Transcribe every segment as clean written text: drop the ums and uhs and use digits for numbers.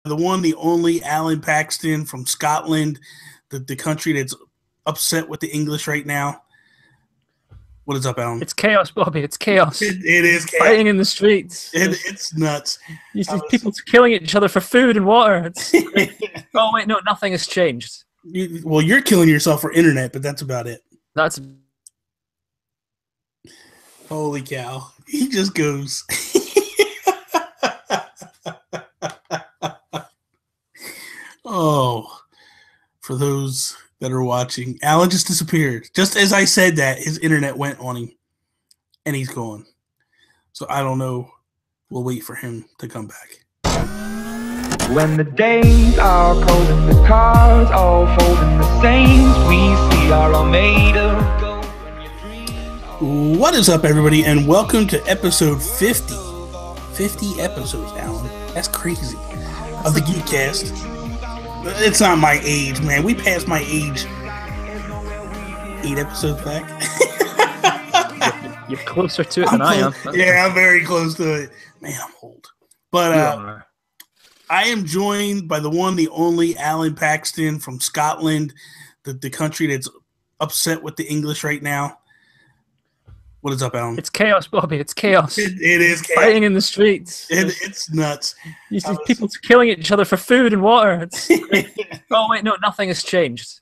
The one, the only Alan Paxton from Scotland, the country that's upset with the English right now. What is up, Alan? It's chaos, Bobby. It's chaos. It is chaos. Fighting in the streets. It's nuts. You see people killing each other for food and water. Oh, wait, no, nothing has changed. Well, you're killing yourself for internet, but that's about it. That's... Holy cow. He just goes... Oh, for those that are watching, Alan just disappeared. Just as I said that, his internet went on him, and he's gone. So I don't know. We'll wait for him to come back. When the days are cold and the cars all fold and the saints we see are all made of gold. What is up, everybody, and welcome to episode 50. 50 episodes, Alan. That's crazy. Of the Geek Cast. It's not my age, man. We passed my age 8 episodes back. You're closer to it than I am. Yeah, I'm very close to it. Man, I'm old. But I am joined by the one, the only Alan Paxton from Scotland, the country that's upset with the English right now. What is up, Alan? It's chaos, Bobby. It's chaos. It is chaos. Fighting in the streets. It's nuts. You see people killing each other for food and water. Oh, wait, no, nothing has changed.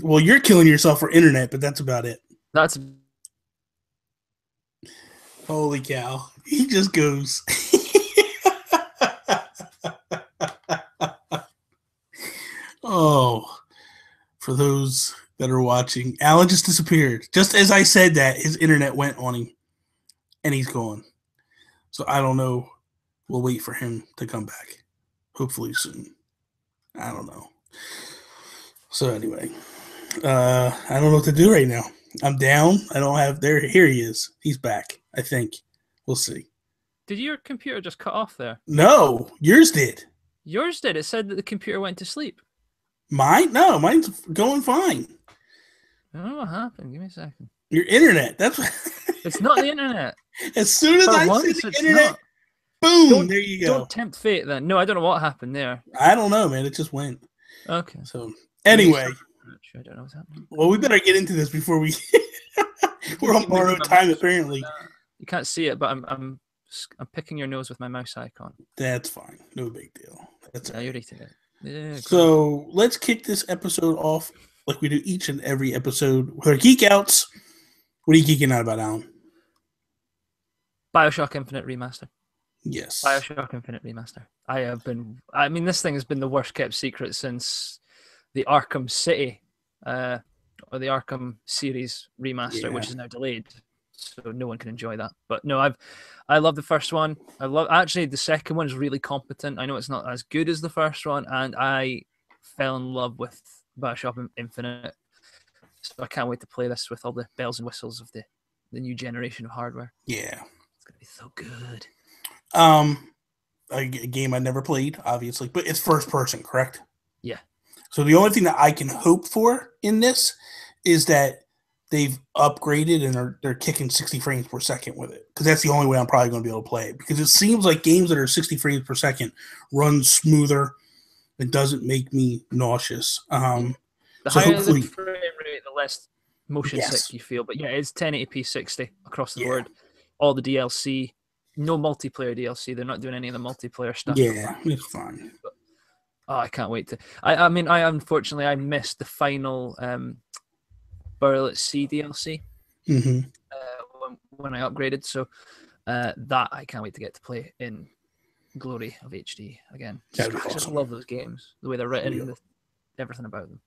Well, you're killing yourself for internet, but that's about it. That's... Holy cow. He just goes... Oh, for those that are watching, Alan just disappeared. Just as I said that, his internet went on him, and he's gone. So I don't know. We'll wait for him to come back. Hopefully soon. I don't know. So anyway, I don't know what to do right now. I'm down. I don't have there. Here he is. He's back. I think. We'll see. Did your computer just cut off there? No, yours did. Yours did. It said that the computer went to sleep. Mine? No, mine's going fine. I don't know what happened. Give me a second. Your internet. That's what... It's not the internet. As soon as I see the internet, boom, there you go. Don't tempt fate then. No, I don't know what happened there. I don't know, man. It just went. Okay. So anyway. I don't know what's happening. Well, we better get into this before we... We're on borrowed time, apparently. You can't see it, but I'm picking your nose with my mouse icon. That's fine. No big deal. That's you're eating it. Yeah, so let's kick this episode off like we do each and every episode with our Geek Outs. What are you geeking out about, Alan? BioShock Infinite Remaster. Yes. BioShock Infinite Remaster. I mean, this thing has been the worst kept secret since the Arkham City or the Arkham series remaster, which is now delayed. So no one can enjoy that. But no, I love the first one. Actually, the second one is really competent. I know it's not as good as the first one, and I fell in love with BioShock Infinite. So I can't wait to play this with all the bells and whistles of the new generation of hardware. Yeah. It's gonna be so good. A game I never played, obviously, but it's first person, correct? Yeah. So the only thing that I can hope for in this is that they've upgraded and they're kicking 60 frames per second with it, because that's the only way I'm probably going to be able to play it, because it seems like games that are 60 frames per second run smoother. It doesn't make me nauseous. The so higher hopefully, the frame rate, the less motion sick you feel. But yeah, it's 1080p 60 across the board. All the DLC, no multiplayer DLC. They're not doing any of the multiplayer stuff. Yeah, it's fine. But, I can't wait to. I mean, unfortunately I missed the final Burial at Sea DLC when I upgraded. So that I can't wait to get to play in glory of HD again. I just love those games, the way they're written, everything about them.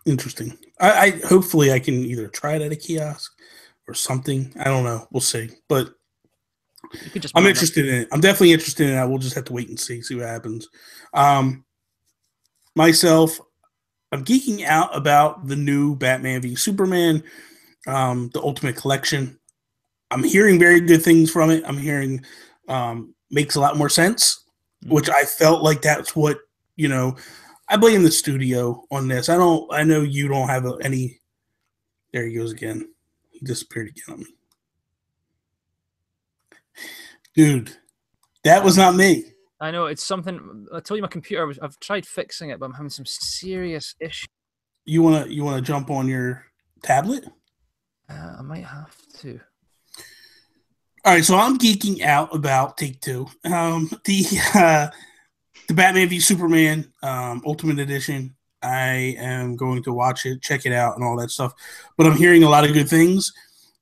Interesting. I hopefully I can either try it at a kiosk or something. I don't know. We'll see. But I'm interested in it. I'm definitely interested in it. We'll just have to wait and see what happens. Myself, I'm geeking out about the new Batman v Superman, the Ultimate Collection. I'm hearing very good things from it. I'm hearing makes a lot more sense, which I felt like that's what, I blame the studio on this. I know you don't have any. There he goes again. He disappeared again on me. Dude, that was not me. I know it's something. I told you my computer. I've tried fixing it, but I'm having some serious issues. You wanna jump on your tablet? I might have to. All right, so I'm geeking out about Take Two. The Batman v Superman Ultimate Edition. I am going to watch it, check it out, and all that stuff. But I'm hearing a lot of good things.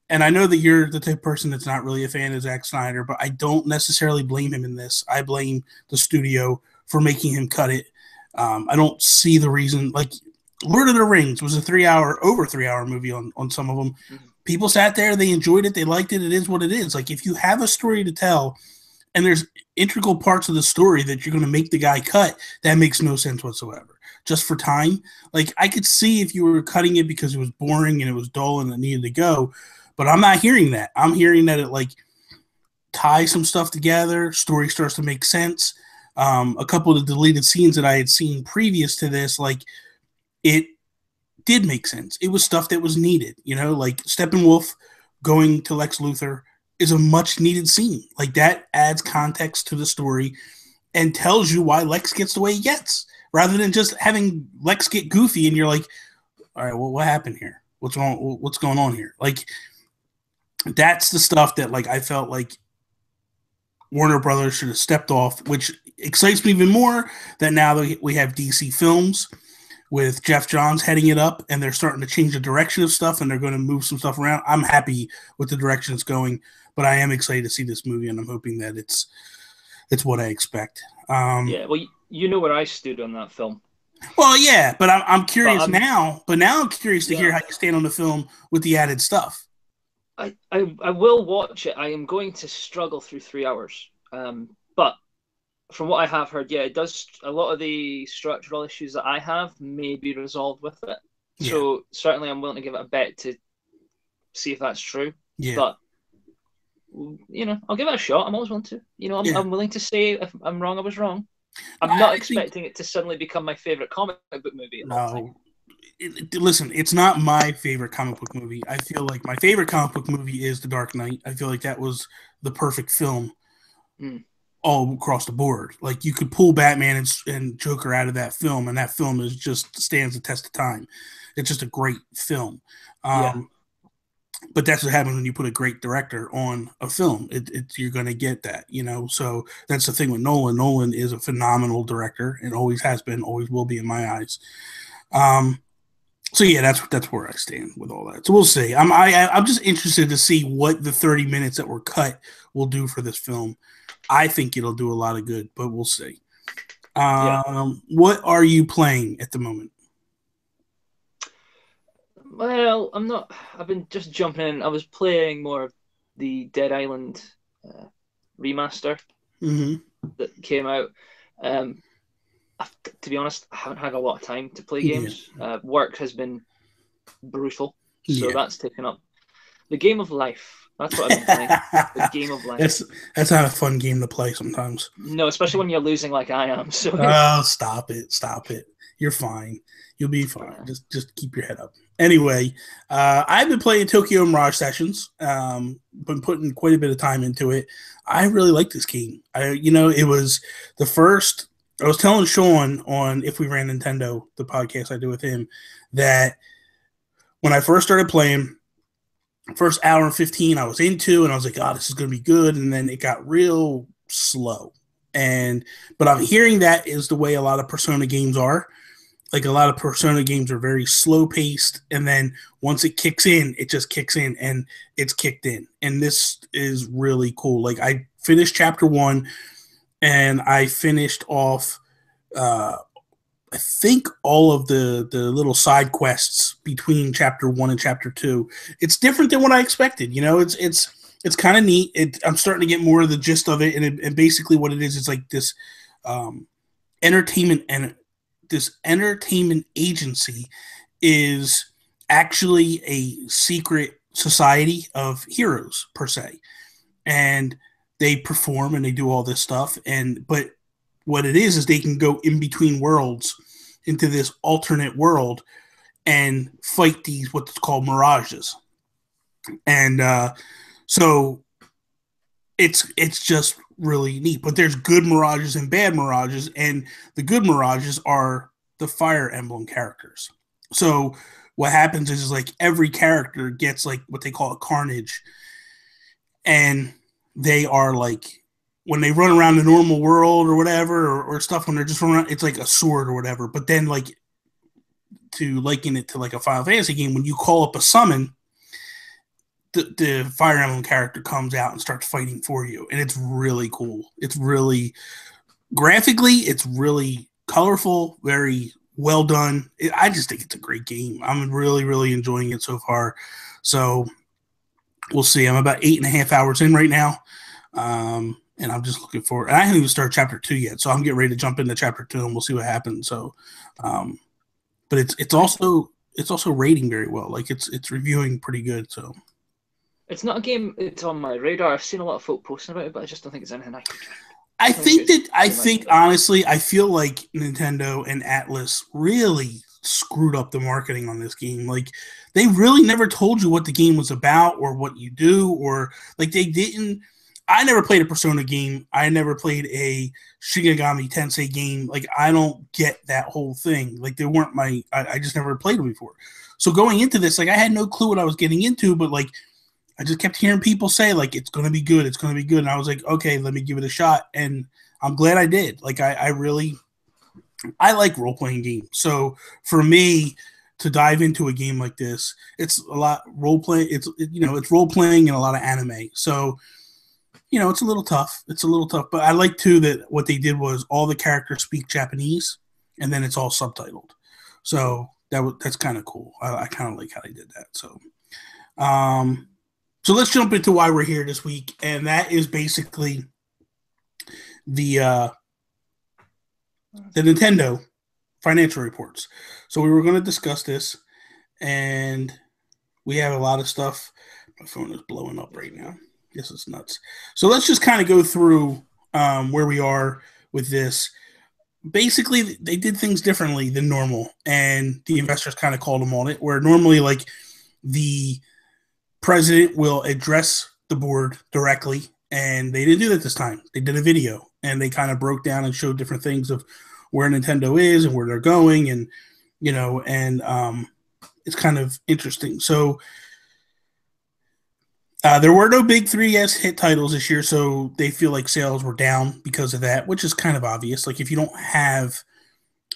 And I know that you're the type of person that's not really a fan of Zack Snyder, but I don't necessarily blame him in this. I blame the studio for making him cut it. I don't see the reason. Like, Lord of the Rings was over 3 hour movie on some of them. Mm-hmm. People sat there, they enjoyed it, they liked it. It is what it is. Like, if you have a story to tell and there's integral parts of the story that you're going to make the guy cut, that makes no sense whatsoever. Just for time. Like, I could see if you were cutting it because it was boring and it was dull and it needed to go, but I'm not hearing that. I'm hearing that it, like, ties some stuff together, story starts to make sense. A couple of the deleted scenes that I had seen previous to this, like, it did make sense. It was stuff that was needed, like Steppenwolf going to Lex Luthor is a much needed scene. Like, that adds context to the story and tells you why Lex gets the way he gets, rather than just having Lex get goofy and you're like, all right, well, what happened here? What's wrong? What's going on here? Like, that's the stuff that, like, I felt like Warner Brothers should have stepped off, which excites me even more that now that we have DC Films with Jeff Johns heading it up, and they're starting to change the direction of stuff, and they're going to move some stuff around. I'm happy with the direction it's going, but I am excited to see this movie, and I'm hoping that it's what I expect. Yeah, well, you know where I stood on that film. Well, yeah, but I'm curious now. But now I'm curious to hear how you stand on the film with the added stuff. I will watch it. I am going to struggle through 3 hours, but from what I have heard, yeah, it does. A lot of the structural issues that I have may be resolved with it. Yeah. So certainly, I'm willing to give it a bet to see if that's true. Yeah. But I'll give it a shot. I'm always willing to. I'm willing to say if I'm wrong, I was wrong. I'm not expecting it to suddenly become my favorite comic book movie. No. Listen, it's not my favorite comic book movie. I feel like my favorite comic book movie is The Dark Knight. I feel like that was the perfect film. All across the board. Like, you could pull Batman and Joker out of that film, and that film stands the test of time. It's just a great film. But that's what happens when you put a great director on a film. You're going to get that, So that's the thing with Nolan. Nolan is a phenomenal director and always has been, always will be in my eyes. So yeah, that's where I stand with all that. So we'll see. I'm just interested to see what the 30 minutes that were cut will do for this film. I think it'll do a lot of good, but we'll see. What are you playing at the moment? Well, I've been just jumping in. I was playing more of the Dead Island remaster that came out. To be honest, I haven't had a lot of time to play games. Work has been brutal, so that's taken up the game of life. That's what I've been playing. The game of life. That's not a fun game to play sometimes. No, especially when you're losing like I am. So stop it. You're fine. You'll be fine. Just keep your head up. Anyway, I've been playing Tokyo Mirage Sessions. Been putting quite a bit of time into it. I really like this game. It was the first. I was telling Sean on If We Ran Nintendo, the podcast I do with him, that when I first started playing, first hour and 15 I was into, and I was like, this is going to be good. And then it got real slow. But I'm hearing that is the way a lot of Persona games are. Like, a lot of Persona games are very slow paced. And then once it kicks in, it just kicks in and it's kicked in. And this is really cool. Like, I finished chapter 1 and I finished off, I think all of the little side quests between chapter 1 and chapter 2. It's different than what I expected. It's kind of neat. I'm starting to get more of the gist of it, and basically what it is like this entertainment agency is actually a secret society of heroes per se, and they perform and they do all this stuff. But what it is they can go in between worlds into this alternate world and fight these what's called mirages. And so it's just really neat. But there's good Mirages and bad Mirages, and the good Mirages are the Fire Emblem characters. So what happens is like every character gets like what they call a Carnage, and they are like when they run around the normal world or whatever, or stuff when they're just running around, it's like a sword or whatever. But then like to liken it to like a Final Fantasy game, when you call up a summon, the Fire Emblem character comes out and starts fighting for you, and it's really cool. It's really graphically, it's really colorful, very well done. I just think it's a great game. I'm really, really enjoying it so far. So we'll see. I'm about 8.5 hours in right now, and I'm just looking forward. And I haven't even started chapter 2 yet, so I'm getting ready to jump into chapter 2, and we'll see what happens. So, but it's also rating very well. Like it's reviewing pretty good. So. It's not a game it's on my radar. I've seen a lot of folk posting about it, but I just don't think it's anything I can try. I think honestly, I feel like Nintendo and Atlas really screwed up the marketing on this game. Like they really never told you what the game was about or what you do, or like they didn't. I never played a Persona game. I never played a Shinigami Tensei game. Like I don't get that whole thing. Like they weren't I just never played them before. So going into this, like I had no clue what I was getting into, but like I just kept hearing people say, like, it's going to be good. It's going to be good. And I was like, okay, let me give it a shot. And I'm glad I did. Like, I like role-playing games. So for me to dive into a game like this, it's a lot role-playing. It's role-playing and a lot of anime. So, it's a little tough. But I like, too, that what they did was all the characters speak Japanese, and then it's all subtitled. So that's kind of cool. I kind of like how they did that. So let's jump into why we're here this week, and that is basically the Nintendo financial reports. So we were going to discuss this, and we have a lot of stuff. My phone is blowing up right now. Yes, it's nuts. So let's just kind of go through where we are with this. Basically, they did things differently than normal, and the investors kind of called them on it, where normally, like, the president will address the board directly, and they didn't do that this time. They did a video, and they kind of broke down and showed different things of where Nintendo is and where they're going, and it's kind of interesting. So there were no big 3DS hit titles this year, so they feel like sales were down because of that, which is kind of obvious. Like if you don't have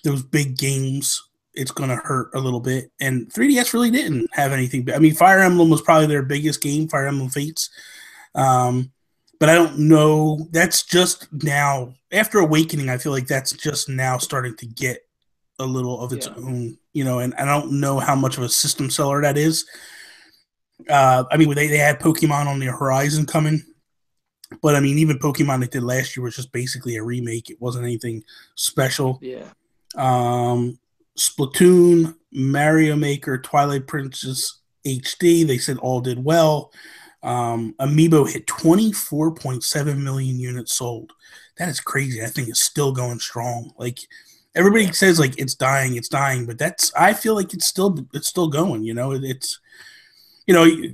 those big games, it's going to hurt a little bit. And 3DS really didn't have anything. I mean, Fire Emblem was probably their biggest game, Fire Emblem Fates. But I don't know. That's just now, after Awakening, I feel like that's just now starting to get a little of its own, and I don't know how much of a system seller that is. I mean, they had Pokemon on the horizon coming. But, I mean, even Pokemon they did last year was just basically a remake. It wasn't anything special. Yeah. Splatoon, Mario Maker, Twilight Princess HD, they said all did well. Amiibo hit 24.7 million units sold. That is crazy. I think it's still going strong. Like everybody says, like it's dying, but I feel like it's still going.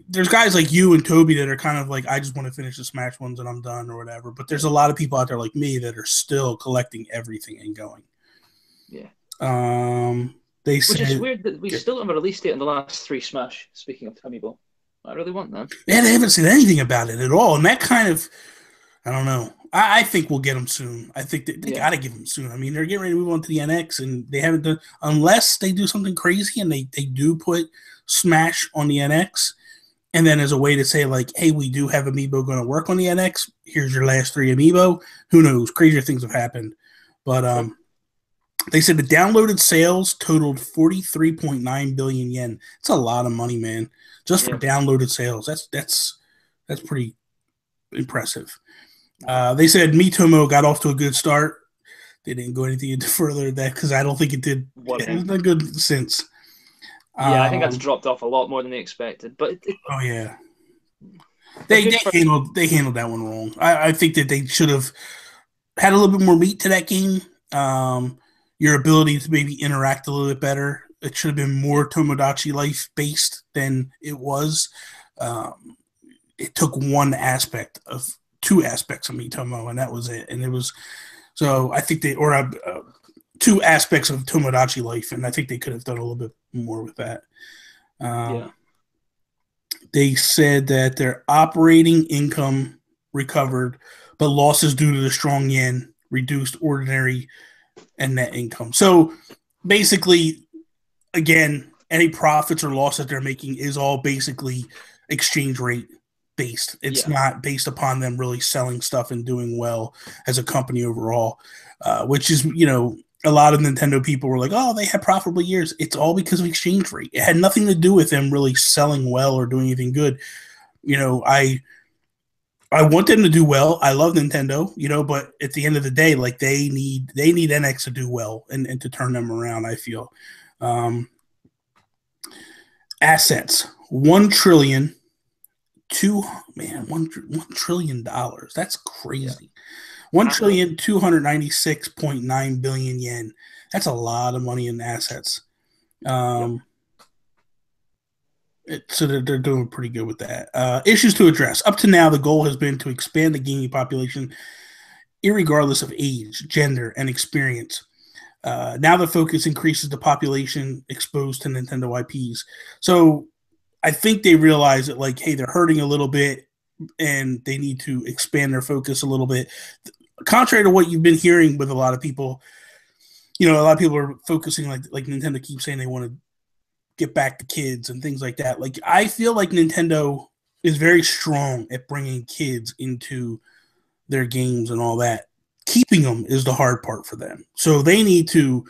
There's guys like you and Toby that are kind of like, I just want to finish the Smash ones and I'm done or whatever. But there's a lot of people out there like me that are still collecting everything and going. Yeah. Which is weird that we still have a release date on the last 3 Smash. Speaking of Amiibo, I really want them. Yeah, they haven't said anything about it at all, and that kind of, I don't know. I think we'll get them soon. I think that they got to give them soon. I mean, they're getting ready to move on to the NX, and they haven't done unless they do something crazy and they do put Smash on the NX, and then as a way to say like, hey, we do have Amiibo going to work on the NX. Here's your last 3 Amiibo. Who knows? Crazier things have happened, but they said the downloaded sales totaled 43.9 billion yen. It's a lot of money, man. Just for downloaded sales. That's pretty impressive. They said Miitomo got off to a good start. They didn't go anything further than that because I don't think it did. It hasn't done good since. Yeah, I think that's dropped off a lot more than they expected. But oh yeah, they handled that one wrong. I think that they should have had a little bit more meat to that game. Your ability to maybe interact a little bit better. It should have been more Tomodachi Life based than it was. It took one aspect of 2 aspects of Miitomo, and that was it. And it was so I think they or 2 aspects of Tomodachi Life, and I think they could have done a little bit more with that. They said that their operating income recovered, but losses due to the strong yen reduced ordinary and net income. So basically, again, any profits or losses they're making is all basically exchange rate based. It's not based upon them really selling stuff and doing well as a company overall, which is, a lot of Nintendo people were like, oh, they had profitable years. It's all because of exchange rate. It had nothing to do with them really selling well or doing anything good. I want them to do well. I love Nintendo, but at the end of the day, like they need NX to do well and to turn them around, I feel. Assets, $1 trillion. $1 trillion. That's crazy. 1,296.9 billion yen. That's a lot of money in assets. So they're doing pretty good with that. Issues to address. Up to now, the goal has been to expand the gaming population, irregardless of age, gender, and experience. Now the focus increases the population exposed to Nintendo IPs. So I think they realize that, like, hey, they're hurting a little bit, and they need to expand their focus a little bit. Contrary to what you've been hearing with a lot of people, a lot of people are focusing like Nintendo keeps saying they want to get back to kids and things like that. Like, I feel like Nintendo is very strong at bringing kids into their games and all that. Keeping them is the hard part for them. So they need to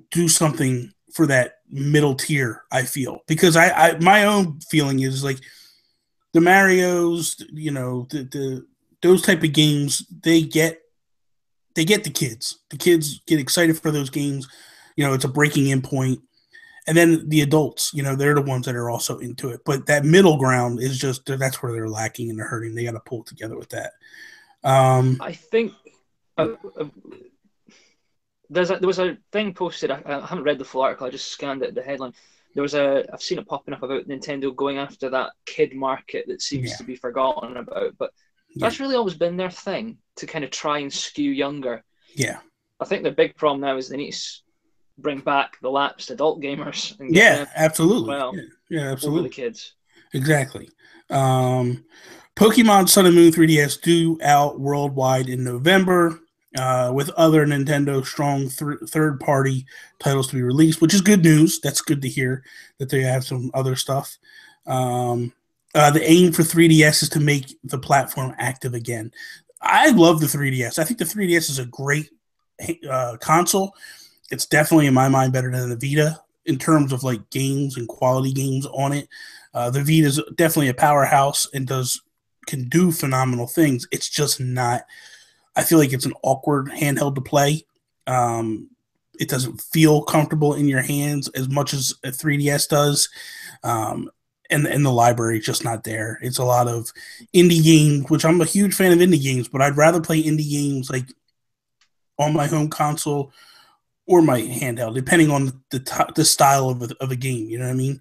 do something for that middle tier, I feel. Because I my own feeling is like the Marios, those type of games, they get the kids. The kids get excited for those games. It's a breaking in point. And then the adults, they're the ones that are also into it. But that middle ground is just, that's where they're lacking and they're hurting. They got to pull it together with that. I think there was a thing posted. I haven't read the full article. I just scanned it, the headline. I've seen it popping up about Nintendo going after that kid market that seems to be forgotten about. But that's really always been their thing, to kind of try and skew younger. Yeah. I think the big problem now is they need to bring back the lapsed adult gamers. And absolutely. Well, absolutely. Over the kids. Exactly. Pokemon Sun and Moon 3DS due out worldwide in November, with other Nintendo strong third-party titles to be released, which is good news. That's good to hear that they have some other stuff. The aim for 3DS is to make the platform active again. I love the 3DS. I think the 3DS is a great console. It's definitely, in my mind, better than the Vita in terms of like games and quality games on it. The Vita is definitely a powerhouse and can do phenomenal things. It's just not. I feel like it's an awkward handheld to play. It doesn't feel comfortable in your hands as much as a 3DS does. And the library is just not there. It's a lot of indie games, which I'm a huge fan of indie games, but I'd rather play indie games like on my home console or my handheld, depending on the style of a game. You know what I mean?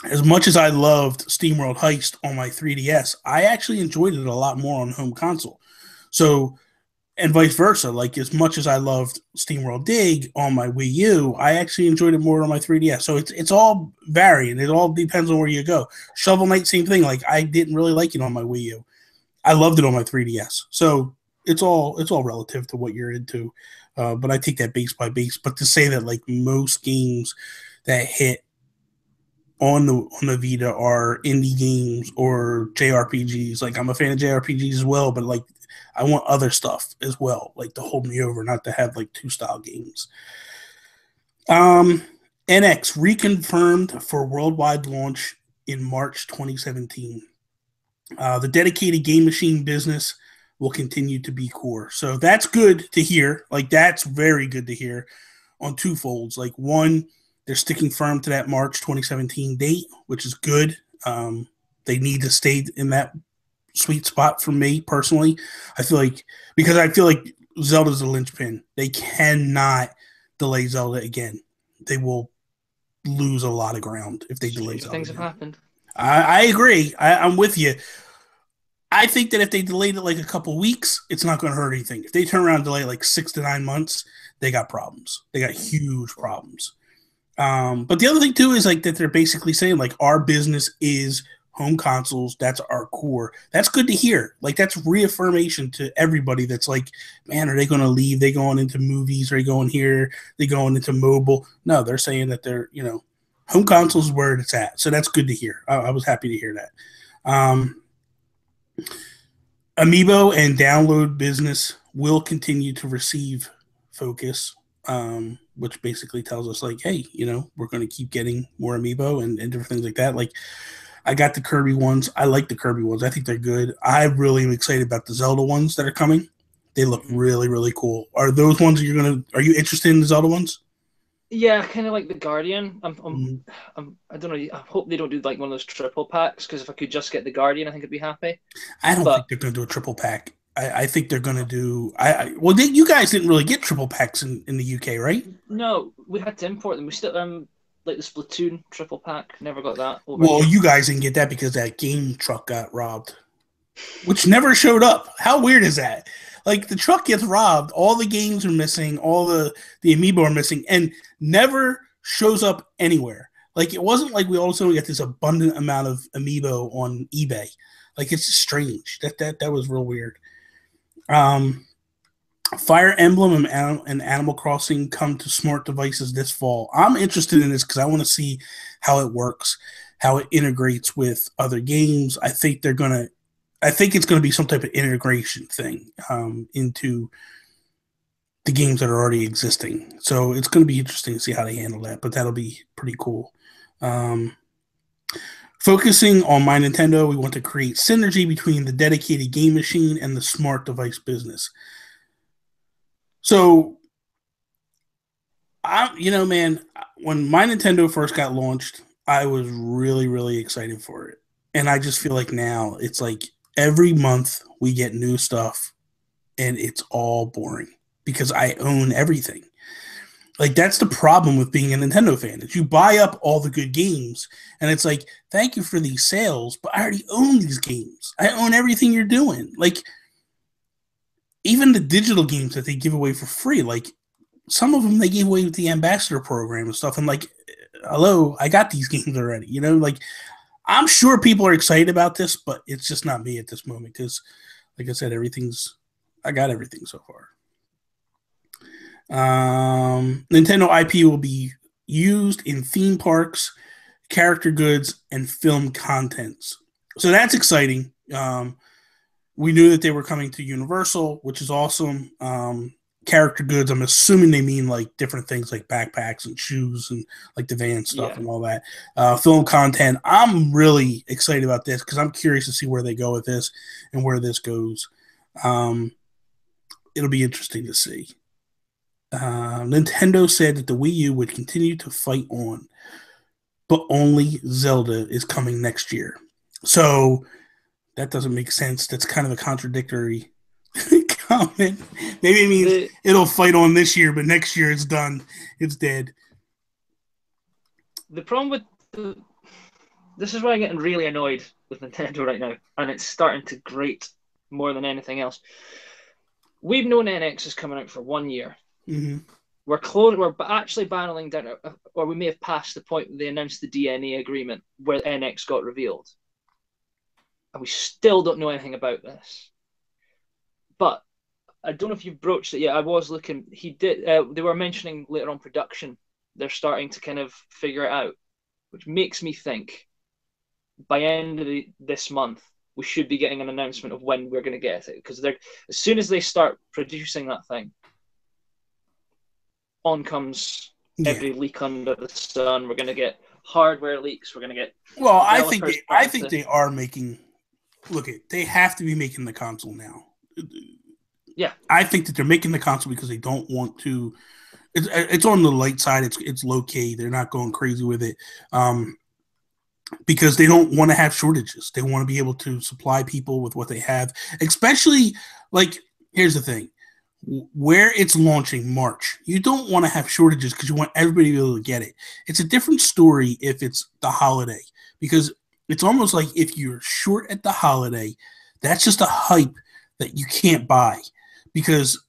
As much as I loved SteamWorld Heist on my 3DS, I actually enjoyed it a lot more on home console. So, and vice versa. Like, as much as I loved SteamWorld Dig on my Wii U, I actually enjoyed it more on my 3DS. So it's all varying. It all depends on where you go. Shovel Knight, same thing. Like, I didn't really like it on my Wii U. I loved it on my 3DS. So it's all relative to what you're into. But I take that base by base. But to say that like most games that hit on the Vita are indie games or JRPGs. Like, I'm a fan of JRPGs as well, but like I want other stuff as well, like to hold me over, not to have like 2-style games. NX reconfirmed for worldwide launch in March 2017. The dedicated game machine business will continue to be core. So that's good to hear. Like, that's very good to hear on two folds. Like, one, they're sticking firm to that March 2017 date, which is good. They need to stay in that sweet spot for me personally. Because I feel like Zelda's a linchpin. They cannot delay Zelda again. They will lose a lot of ground if they delay Zelda. Things have happened. I agree. I'm with you. I think that if they delayed it like a couple weeks, it's not going to hurt anything. If they turn around and delay like 6 to 9 months, they got problems. They got huge problems. But the other thing too is like that they're basically saying like our business is home consoles. That's our core. That's good to hear. Like that's reaffirmation to everybody. That's like, man, are they going to leave? They going into movies? Are they going here? They going into mobile? No, they're saying that they're home consoles is where it's at. So that's good to hear. I was happy to hear that. Amiibo and download business will continue to receive focus. Which basically tells us like, hey, we're going to keep getting more Amiibo and different things like that. Like I got the Kirby ones. I like the Kirby ones. I think they're good. I really am excited about the Zelda ones that are coming. They look really, really cool. Are those ones are you interested in the Zelda ones? Yeah, kind of like the Guardian. I don't know. I hope they don't do like one of those triple packs, because if I could just get the Guardian, I think I'd be happy. I don't think they're going to do a triple pack. I think they're going to do. You guys didn't really get triple packs in the UK, right? No, we had to import them. We still like the Splatoon triple pack. Never got that. Well, you guys didn't get that because that game truck got robbed, which never showed up. How weird is that? Like the truck gets robbed, all the games are missing, all the Amiibo are missing, and never shows up anywhere. Like it wasn't like we all of a sudden got this abundant amount of Amiibo on eBay. Like it's just strange. That was real weird. Fire Emblem and Animal Crossing come to smart devices this fall. I'm interested in this because I want to see how it works, how it integrates with other games. I think it's going to be some type of integration thing into the games that are already existing. So it's going to be interesting to see how they handle that, but that'll be pretty cool. Focusing on My Nintendo, we want to create synergy between the dedicated game machine and the smart device business. So, man, when My Nintendo first got launched, I was really, really excited for it. And I just feel like now it's like every month we get new stuff and it's all boring because I own everything. Like that's the problem with being a Nintendo fan is you buy up all the good games and it's like, thank you for these sales, but I already own these games. I own everything you're doing. Like even the digital games that they give away for free, like some of them they gave away with the ambassador program and stuff. I'm like, hello, I got these games already. Like I'm sure people are excited about this, but it's just not me at this moment because, like I said, I got everything so far. Nintendo IP will be used in theme parks, character goods, and film contents. So that's exciting. We knew that they were coming to Universal, which is awesome. Character goods, I'm assuming they mean like different things like backpacks and shoes and like the van stuff and all that. Film content, I'm really excited about this because I'm curious to see where they go with this and where this goes. It'll be interesting to see. Nintendo said that the Wii U would continue to fight on, but only Zelda is coming next year. So that doesn't make sense. That's kind of a contradictory comment. Maybe it means it'll fight on this year, but next year it's done. It's dead. The problem with this is why I'm getting really annoyed with Nintendo right now, and it's starting to grate more than anything else. We've known NX is coming out for 1 year. Mm-hmm. We're actually battling down, or we may have passed the point where they announced the DNA agreement where NX got revealed, and we still don't know anything about this. But I don't know if you've broached it yet. I was looking. They were mentioning later on production. They're starting to kind of figure it out, which makes me think by end of this month we should be getting an announcement of when we're going to get it. Because as soon as they start producing that thing, on comes every leak under the sun. We're going to get hardware leaks. We're going to get. Well, I think they are making. Look, they have to be making the console now. Yeah, I think that they're making the console because they don't want to. It's on the light side. It's low key. They're not going crazy with it, because they don't want to have shortages. They want to be able to supply people with what they have. Especially, like, here's the thing: where it's launching March, you don't want to have shortages because you want everybody to be able to get it. It's a different story if it's the holiday, because it's almost like if you're short at the holiday, That's just a hype that you can't buy, because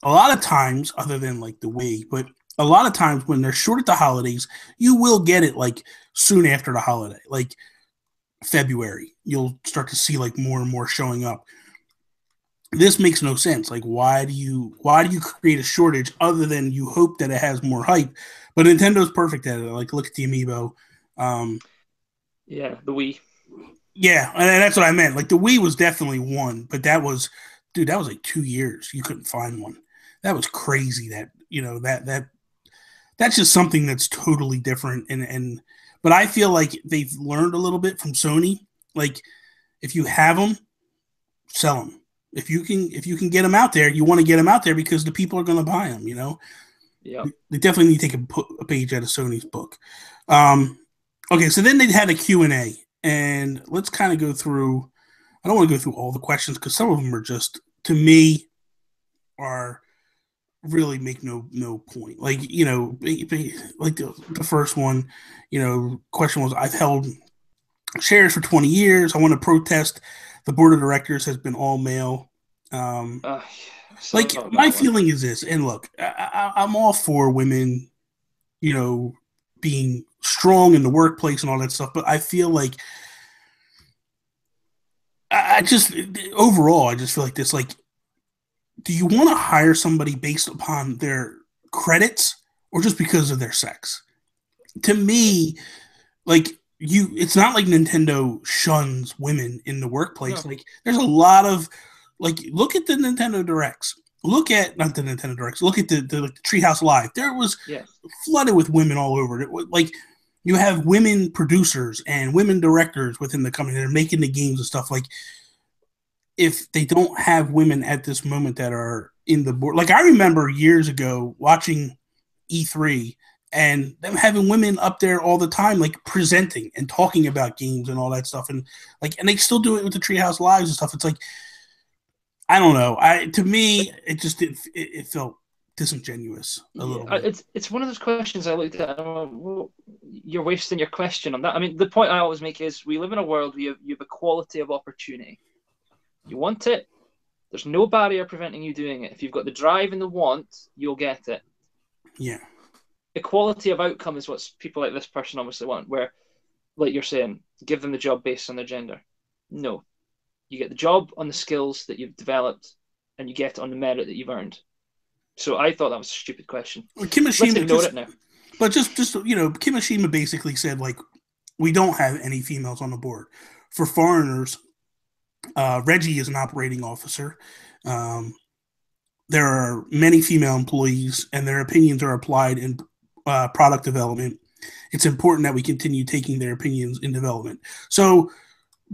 a lot of times, other than like the Wii, but a lot of times when they're short at the holidays, you will get it like soon after the holiday, like February. You'll start to see like more and more showing up. This makes no sense. Like, why do you create a shortage other than you hope that it has more hype? But Nintendo's perfect at it. Like, look at the amiibo. Yeah, the Wii. Yeah, and that's what I meant. Like, the Wii was definitely one, but that was like 2 years. You couldn't find one. That was crazy. That that's just something that's totally different. But I feel like they've learned a little bit from Sony. Like, if you have them, sell them. If you can get them out there, you want to get them out there because the people are going to buy them. Yeah. They definitely need to take a page out of Sony's book. Okay, so then they had a Q&A, and let's kind of go through. I don't want to go through all the questions because some of them are just, to me, are really make no point. Like, like the first one, question was, I've held shares for 20 years. I want to protest. The board of directors has been all male. Like, my feeling is this, and look, I'm all for women, being strong in the workplace and all that stuff, but I feel like I just feel like this, like, do you want to hire somebody based upon their credits or just because of their sex? To me, like, it's not like Nintendo shuns women in the workplace. No. Like, there's a lot of, like, look at the Nintendo Directs. Look at, not the Nintendo Directs, look at the Treehouse Live. There was flooded with women all over it. Like, you have women producers and women directors within the company that are making the games and stuff. Like, if they don't have women at this moment that are in the board, like, I remember years ago watching E3 and them having women up there all the time, like, presenting and talking about games and all that stuff, and they still do it with the Treehouse Lives and stuff. It's like, I don't know. To me, it just it felt disingenuous a little bit. It's one of those questions I looked at. Well, you're wasting your question on that. I mean, the point I always make is we live in a world where you have equality of opportunity. You want it, there's no barrier preventing you doing it. If you've got the drive and the want, you'll get it. Yeah. Equality of outcome is what people like this person obviously want, where, like you're saying, give them the job based on their gender. No. You get the job on the skills that you've developed, and you get it on the merit that you've earned. So I thought that was a stupid question. Well, Kimishima, let's ignore it now. But just Kimishima basically said, like, we don't have any females on the board. For foreigners, Reggie is an operating officer. There are many female employees, and their opinions are applied in product development. It's important that we continue taking their opinions in development. So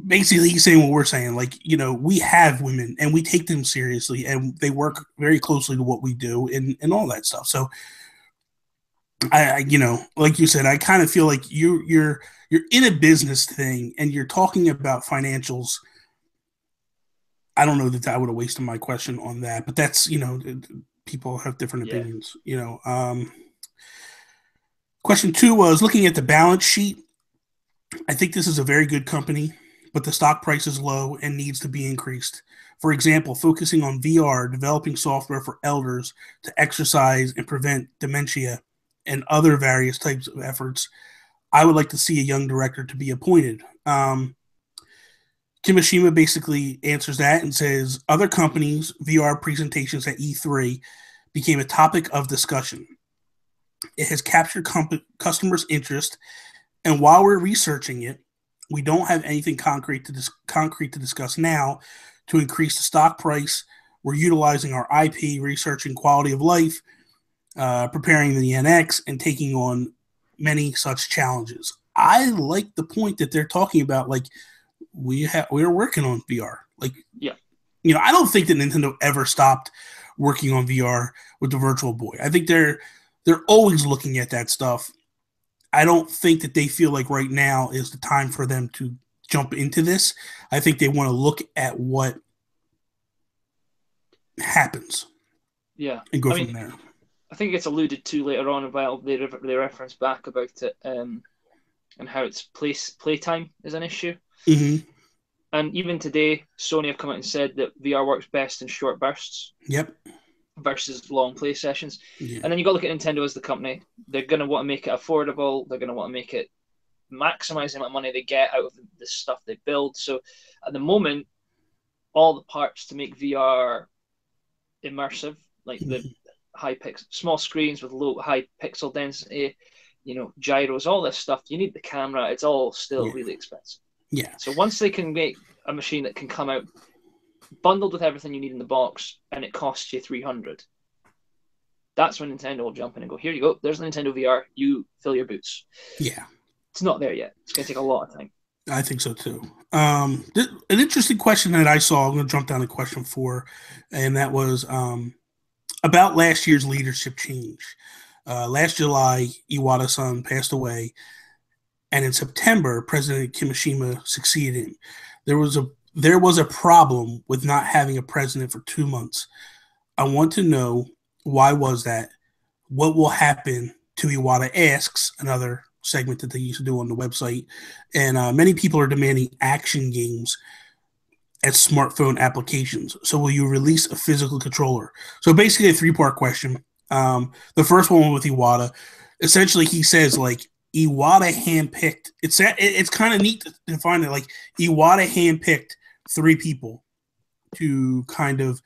basically, he's saying what we're saying. Like, we have women, and we take them seriously, and they work very closely to what we do, and all that stuff. So, I like you said, I kind of feel like you're in a business thing, and you're talking about financials. I don't know that I would have wasted my question on that, but that's, people have different opinions, Question 2 was, looking at the balance sheet, I think this is a very good company, but the stock price is low and needs to be increased. For example, focusing on VR, developing software for elders to exercise and prevent dementia, and other various types of efforts, I would like to see a young director to be appointed. Kimishima basically answers that and says, other companies' VR presentations at E3 became a topic of discussion. It has captured customers' interest, and while we're researching it, we don't have anything concrete to discuss now to increase the stock price. We're utilizing our IP, researching quality of life, preparing the NX, and taking on many such challenges. I like the point that they're talking about, like, we're working on VR. Like, I don't think that Nintendo ever stopped working on VR with the Virtual Boy. I think they're always looking at that stuff. I don't think that they feel like right now is the time for them to jump into this. I think they want to look at what happens. Yeah. And go from there. I think it gets alluded to later on about they reference back about it and how it's playtime is an issue. Mm-hmm. And even today, Sony have come out and said that VR works best in short bursts. Yep. Versus long play sessions. Yeah. And then you got to look at Nintendo as the company. They're going to want to make it affordable. They're going to want to make it maximize the amount of money they get out of the stuff they build. So at the moment, all the parts to make VR immersive, like the small screens with high pixel density, gyros, all this stuff, you need the camera. It's all still really expensive. Yeah. So once they can make a machine that can come out bundled with everything you need in the box and it costs you $300, that's when Nintendo will jump in and go, here you go, there's the Nintendo VR, you fill your boots. Yeah. It's not there yet. It's going to take a lot of time. I think so too. An interesting question that I saw, I'm going to jump down to question 4, and that was about last year's leadership change. Last July, Iwata-san passed away, and in September, President Kimishima succeeded him. There was a problem with not having a president for 2 months. I want to know, why was that? What will happen to Iwata Asks, another segment that they used to do on the website. And many people are demanding action games as smartphone applications. So will you release a physical controller? So basically a 3-part question. The first one with Iwata, essentially he says like Iwata handpicked. It's kind of neat to find it. Like Iwata handpicked 3 people to kind of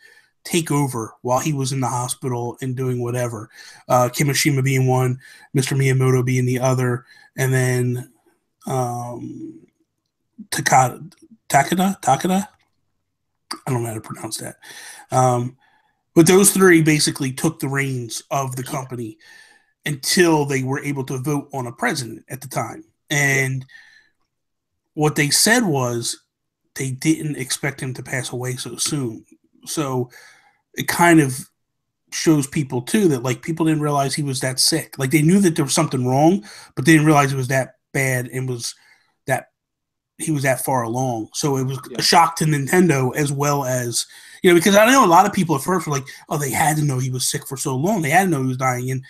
take over while he was in the hospital and doing whatever. Kimishima being one, Mr. Miyamoto being the other, and then Takada. I don't know how to pronounce that. But those 3 basically took the reins of the company until they were able to vote on a president at the time. And what they said was they didn't expect him to pass away so soon. So it kind of shows people too that like people didn't realize he was that sick. Like they knew that there was something wrong, but they didn't realize it was that bad and was that he was that far along. So it was a shock to Nintendo as well as, because I know a lot of people at first were like, oh, they had to know he was sick for so long. They had to know he was dying, and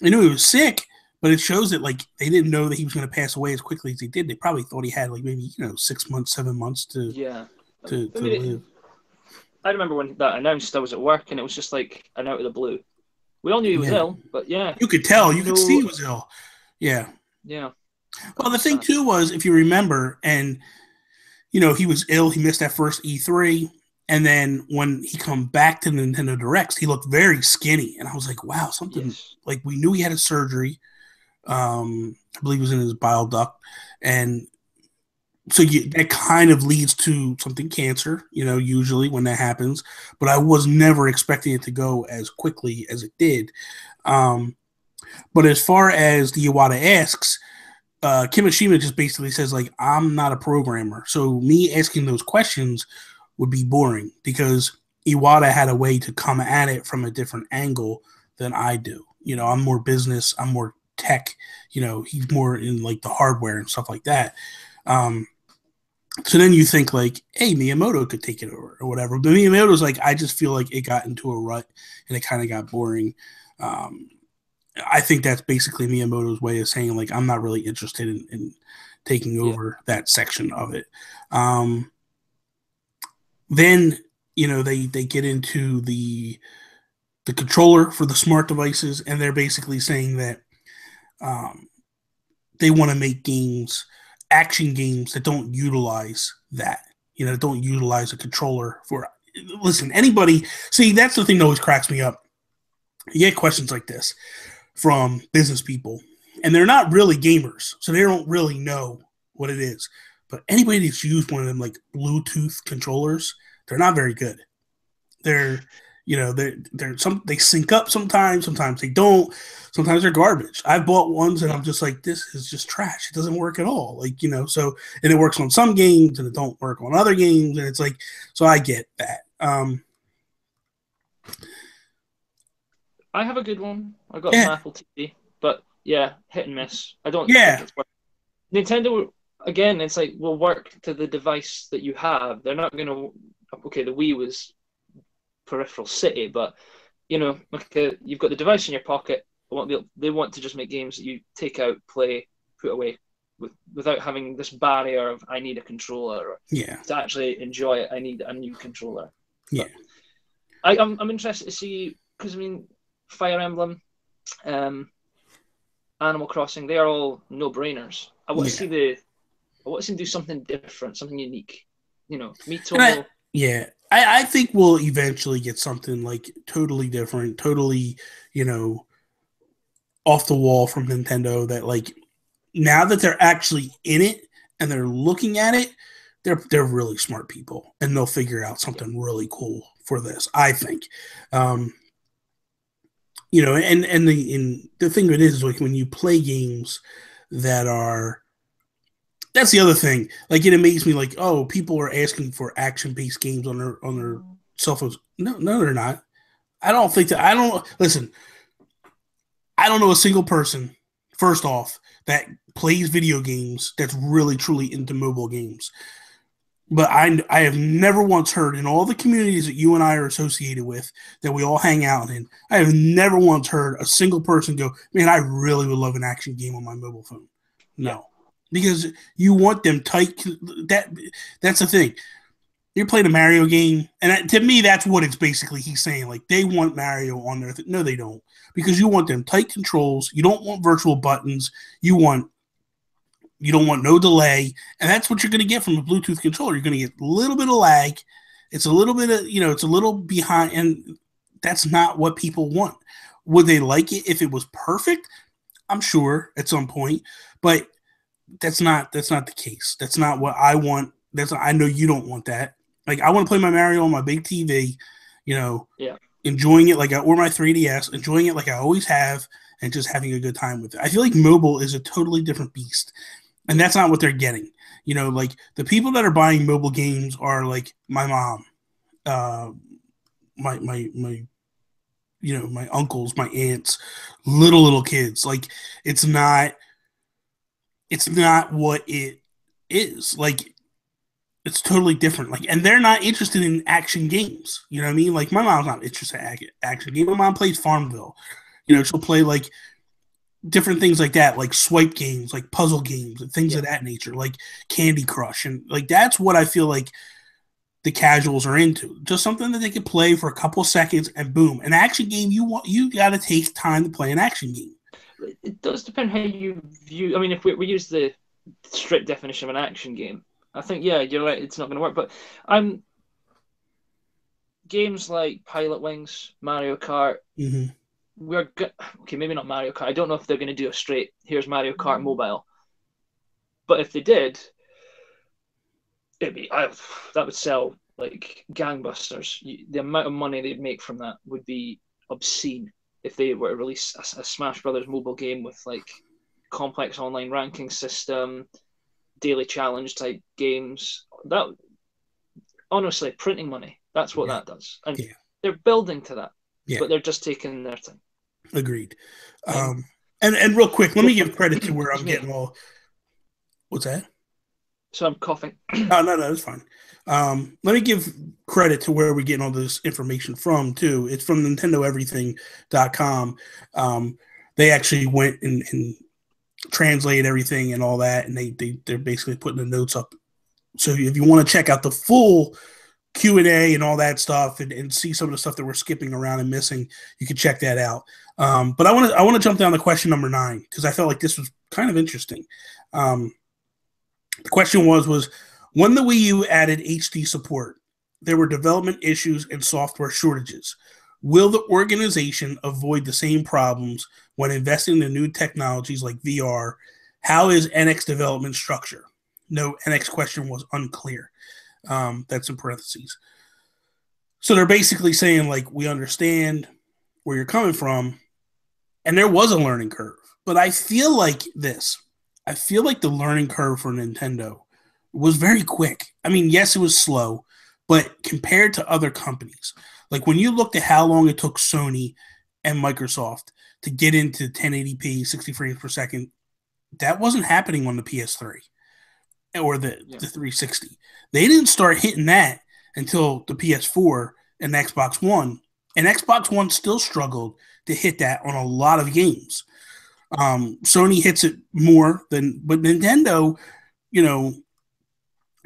they knew he was sick, but it shows that like they didn't know that he was going to pass away as quickly as he did. They probably thought he had like maybe 6 months, 7 months to live. I remember when that announced, I was at work, and it was just like an out of the blue. We all knew he was ill, but you could tell, you could see he was ill. Yeah. Well, the thing too was, if you remember, and he was ill. He missed that first E3, and then when he come back to Nintendo Directs, he looked very skinny, and I was like, wow, something like we knew he had a surgery. I believe it was in his bile duct, and so that kind of leads to something cancer, usually when that happens. But I was never expecting it to go as quickly as it did. But as far as the Iwata Asks, Kimishima just basically says, like, I'm not a programmer. So me asking those questions would be boring because Iwata had a way to come at it from a different angle than I do. I'm more business. I'm more tech. He's more in, like, the hardware and stuff like that. So then you think like, hey, Miyamoto could take it over or whatever. But Miyamoto's like, I just feel like it got into a rut and it kind of got boring. I think that's basically Miyamoto's way of saying like, I'm not really interested in taking over that section of it. Then, they get into the controller for the smart devices, and they're basically saying that they want to make action games that don't utilize that, don't utilize a controller for. Listen, anybody. See, that's the thing that always cracks me up. You get questions like this from business people, and they're not really gamers, so they don't really know what it is. But anybody that's used one of them like Bluetooth controllers, they're not very good. They're they sync up sometimes they don't. Sometimes they're garbage. I've bought ones and I'm just like, this is just trash. It doesn't work at all. Like, so, and it works on some games and it don't work on other games. And it's like, so I get that. I have a good one. I got an Apple TV, but hit and miss. I don't think it's worth. Nintendo, again, it's like, will work to the device that you have. They're not going to, the Wii was peripheral city, but you've got the device in your pocket. They want to just make games that you take out, play, put away. without having this barrier of I need a controller. Or Yeah. to actually enjoy it, I need a new controller. Yeah. But I'm interested to see, because I mean, Fire Emblem, Animal Crossing, they are all no-brainers. I want to see them do something different, something unique. You know, Miitomo. I think we'll eventually get something like totally different, totally, you know, off the wall from Nintendo, that like now that they're actually in it and they're looking at it, they're really smart people and they'll figure out something really cool for this, I think. You know, and the thing of it is like when you play games that are, that's the other thing. Like it amazes me, like, oh, people are asking for action-based games on their cell phones. No, they're not. I don't think that. I don't listen. I don't know a single person, first off, that plays video games that's really truly into mobile games. But I have never once heard in all the communities that you and I are associated with, that we all hang out in, I have never once heard a single person go, man, I really would love an action game on my mobile phone. No. Yeah. Because you want them tight. That's the thing. You're playing a Mario game, and to me, that's what it's basically he's saying. Like, they want Mario on there. No, they don't. Because you want them tight controls. You don't want virtual buttons. You don't want no delay. And that's what you're going to get from a Bluetooth controller. You're going to get a little bit of lag. It's a little bit of, it's a little behind. And that's not what people want. Would they like it if it was perfect? I'm sure at some point. But that's not the case. That's not what I want. I know you don't want that. Like, I want to play my Mario on my big TV, enjoying it or my 3DS, enjoying it like I always have, and just having a good time with it. I feel like mobile is a totally different beast, and that's not what they're getting. Like the people that are buying mobile games are like my mom, my my uncles, my aunts, little kids. Like it's not what it is. Like, it's totally different. Like, and they're not interested in action games. You know what I mean? Like, my mom's not interested in action games. My mom plays Farmville. She'll play like different things like that, like swipe games, like puzzle games, and things of that nature, like Candy Crush, and like that's what I feel like the casuals are into. Just something that they can play for a couple seconds and boom, an action game. You got to take time to play an action game. It does depend how you view. I mean, if we use the strict definition of an action game, I think, you're right, it's not going to work. But games like Pilot Wings, Mario Kart, okay, maybe not Mario Kart. I don't know if they're going to do a straight, here's Mario Kart mobile. But if they did, that would sell like gangbusters. The amount of money they'd make from that would be obscene if they were to release a Smash Brothers mobile game with like complex online ranking system, daily challenge type games. That, honestly, printing money. That's what that does, and they're building to that. But they're just taking their time. Agreed. And real quick, let me give credit to where I'm getting all. What's that? So I'm coughing. No, it's fine. Let me give credit to where we're getting all this information from too. It's from NintendoEverything.com. They actually went and translate everything and all that, and they're basically putting the notes up. So if you want to check out the full Q&A and all that stuff and see some of the stuff that we're skipping around and missing, you can check that out. But I want to jump down to question number 9 because I felt like this was kind of interesting. The question was when the Wii U added HD support, there were development issues and software shortages. Will the organization avoid the same problems when investing in new technologies like VR? How is NX development structure? No, NX question was unclear. That's in parentheses. So they're basically saying, like, we understand where you're coming from, and there was a learning curve. But I feel like the learning curve for Nintendo was very quick. I mean, yes, it was slow, but compared to other companies, like when you looked at how long it took Sony and Microsoft to get into 1080p, 60 frames per second, that wasn't happening on the PS3 or the 360. They didn't start hitting that until the PS4 and the Xbox One. And Xbox One still struggled to hit that on a lot of games. Sony hits it more than, but Nintendo, you know,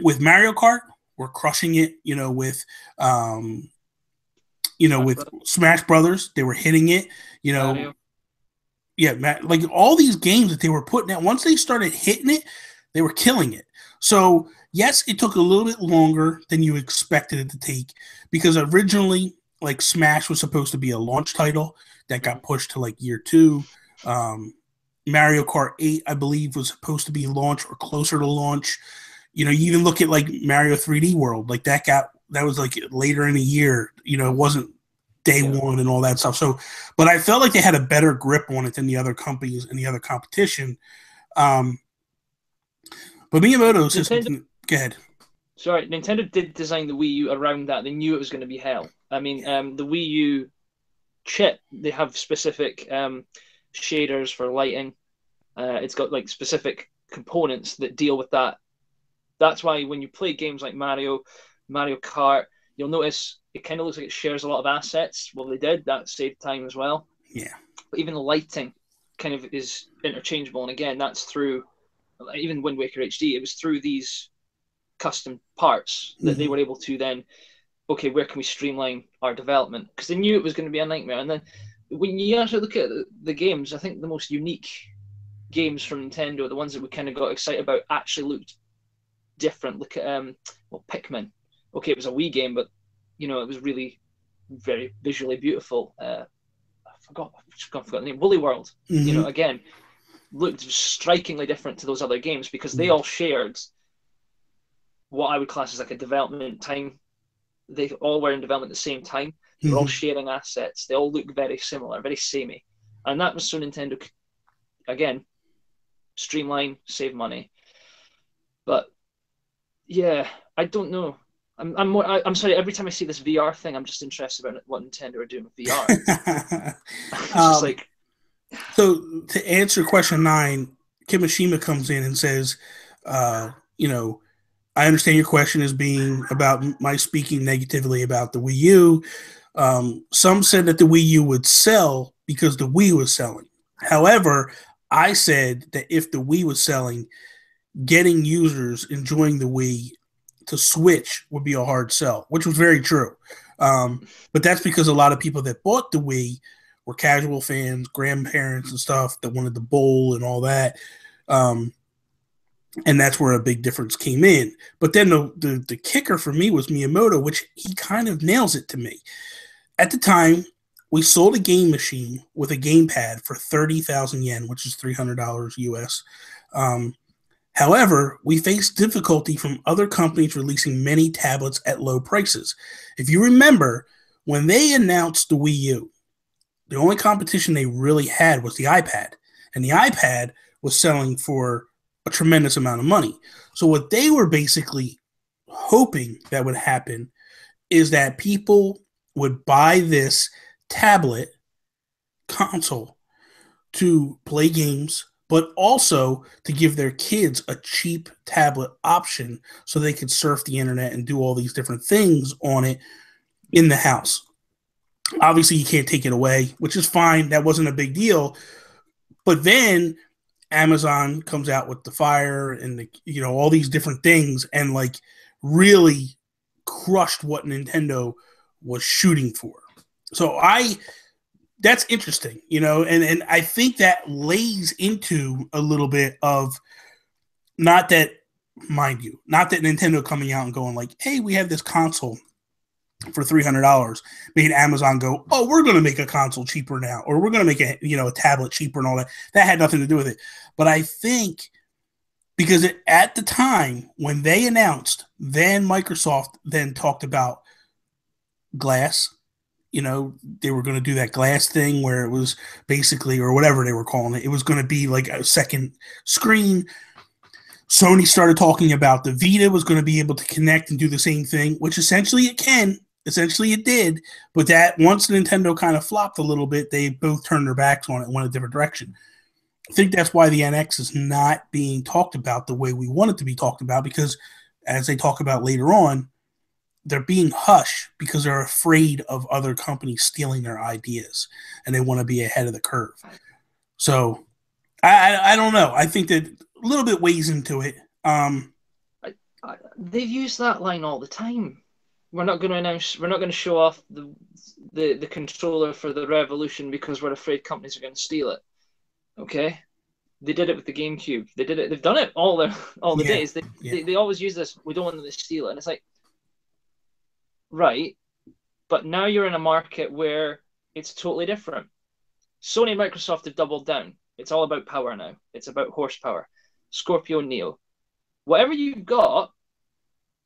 with Mario Kart, we're crushing it. With with Smash Brothers, they were hitting it. Mario. Yeah, like all these games that they were putting out, once they started hitting it, they were killing it. So yes, it took a little bit longer than you expected it to take, because originally, like, Smash was supposed to be a launch title that got pushed to like year 2. Mario Kart 8, I believe, was supposed to be launch or closer to launch. You even look at like Mario 3D World, like that was like later in the year. It wasn't day one and all that stuff. So, but I felt like they had a better grip on it than the other companies and the other competition. But Miyamoto says, go ahead. Sorry, Nintendo did design the Wii U around that. They knew it was going to be hell. I mean, the Wii U chip, they have specific shaders for lighting. It's got like specific components that deal with that. That's why when you play games like Mario Kart, you'll notice it kind of looks like it shares a lot of assets. Well, they did. That saved time as well. Yeah. But even the lighting kind of is interchangeable. And again, that's through, even Wind Waker HD, it was through these custom parts that they were able to then, okay, where can we streamline our development? Because they knew it was going to be a nightmare. And then when you actually look at the games, I think the most unique games from Nintendo, the ones that we kind of got excited about, actually looked different. Look at Pikmin. Okay, it was a Wii game, but it was really very visually beautiful. I forgot the name. Woolly World. Again, looked strikingly different to those other games because they all shared what I would class as like a development time. They all were in development at the same time. They were all sharing assets. They all look very similar, very samey. And that was so Nintendo could, again, streamline, save money. But yeah, I don't know. I'm sorry. Every time I see this VR thing, I'm just interested about what Nintendo are doing with VR. It's just like. So to answer question 9, Kimishima comes in and says, I understand your question as being about my speaking negatively about the Wii U. Some said that the Wii U would sell because the Wii was selling. However, I said that if the Wii was selling, getting users enjoying the Wii to switch would be a hard sell, which was very true. But that's because a lot of people that bought the Wii were casual fans, grandparents and stuff that wanted to bowl and all that. And that's where a big difference came in. But then the kicker for me was Miyamoto, which he kind of nails it to me. At the time, we sold a game machine with a gamepad for 30,000 yen, which is $300 US. However, we faced difficulty from other companies releasing many tablets at low prices. If you remember, when they announced the Wii U, the only competition they really had was the iPad. And the iPad was selling for a tremendous amount of money. So what they were basically hoping that would happen is that people would buy this tablet console to play games, but also to give their kids a cheap tablet option so they could surf the internet and do all these different things on it in the house. Obviously, you can't take it away, which is fine. That wasn't a big deal. But then Amazon comes out with the Fire and all these different things and like really crushed what Nintendo was shooting for. So that's interesting, and I think that lays into a little bit of not that Nintendo coming out and going like, hey, we have this console for $300, made Amazon go, oh, we're going to make a console cheaper now, or we're going to make a tablet cheaper and all that. That had nothing to do with it. But I think because at the time when they announced, then Microsoft then talked about glass. They were going to do that glass thing where it was basically, or whatever they were calling it, it was going to be like a second screen. Sony started talking about the Vita was going to be able to connect and do the same thing, which essentially it can. Essentially it did. But that once Nintendo kind of flopped a little bit, they both turned their backs on it and went a different direction. I think that's why the NX is not being talked about the way we want it to be talked about, because as they talk about later on, they're being hushed because they're afraid of other companies stealing their ideas and they want to be ahead of the curve. So I don't know. I think that a little bit weighs into it. They've used that line all the time. We're not going to announce. We're not going to show off the controller for the Revolution because we're afraid companies are going to steal it. Okay, they did it with the GameCube. They did it. They've done it all the days. They always use this. We don't want them to steal it, and it's like, right, but now you're in a market where it's totally different. Sony and Microsoft have doubled down. It's all about power now. It's about horsepower. Scorpio Neo. Whatever you've got,